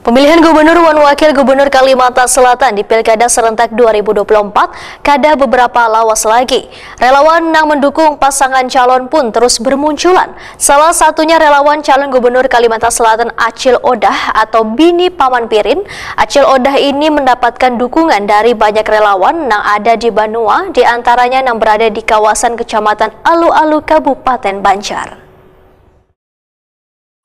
Pemilihan gubernur dan wakil gubernur Kalimantan Selatan di Pilkada serentak 2024 kada beberapa lawas lagi. Relawan yang mendukung pasangan calon pun terus bermunculan. Salah satunya relawan calon gubernur Kalimantan Selatan Acil Odah atau Bini Paman Pirin. Acil Odah ini mendapatkan dukungan dari banyak relawan yang ada di Banua, di antaranya yang berada di kawasan Kecamatan Alu-Alu, Kabupaten Banjar.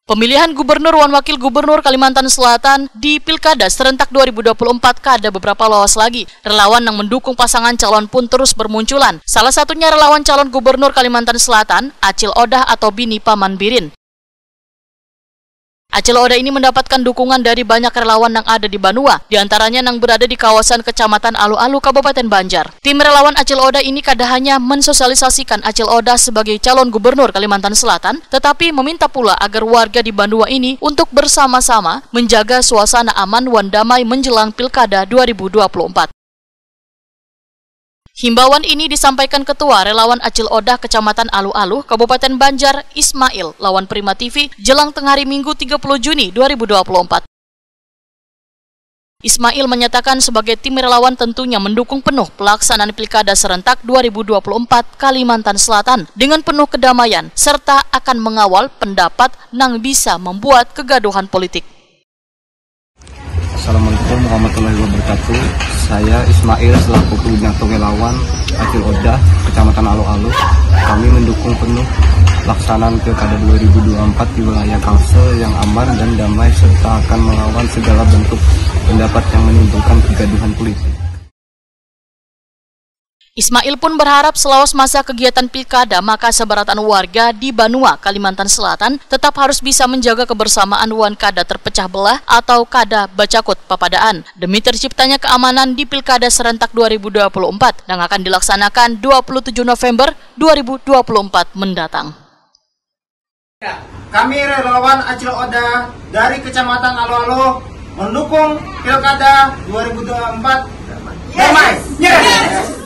Pemilihan gubernur dan wakil gubernur Kalimantan Selatan di Pilkada serentak 2024 kada beberapa lawas lagi. Relawan yang mendukung pasangan calon pun terus bermunculan. Salah satunya relawan calon gubernur Kalimantan Selatan, Acil Odah atau Bini Paman Pirin. Acil Odah ini mendapatkan dukungan dari banyak relawan yang ada di Banua, diantaranya yang berada di kawasan Kecamatan Alu-Alu, Kabupaten Banjar. Tim relawan Acil Odah ini kada hanya mensosialisasikan Acil Odah sebagai calon gubernur Kalimantan Selatan, tetapi meminta pula agar warga di Banua ini untuk bersama-sama menjaga suasana aman dan damai menjelang Pilkada 2024. Himbauan ini disampaikan Ketua Relawan Acil Odah Kecamatan Alu-Alu, Kabupaten Banjar, Ismail, lawan Prima TV, jelang tengah hari Minggu 30 Juni 2024. Ismail menyatakan sebagai tim relawan tentunya mendukung penuh pelaksanaan Pilkada serentak 2024 Kalimantan Selatan dengan penuh kedamaian, serta akan mengawal pendapat yang bisa membuat kegaduhan politik. Assalamualaikum warahmatullahi wabarakatuh. Saya Ismail selaku koordinator relawan Acil Odah Kecamatan Alu-Alu. Kami mendukung penuh pelaksanaan Pilkada 2024 di wilayah Kalsel yang aman dan damai serta akan melawan segala bentuk pendapat yang menimbulkan kegaduhan politik. Ismail pun berharap selawas masa kegiatan Pilkada maka sebaratan warga di Banua, Kalimantan Selatan tetap harus bisa menjaga kebersamaan wan kada terpecah belah atau kada bacakut papadaan demi terciptanya keamanan di Pilkada serentak 2024 yang akan dilaksanakan 27 November 2024 mendatang. Kami relawan Acil Odah dari Kecamatan Alu-Alu mendukung Pilkada 2024 damai. Yes!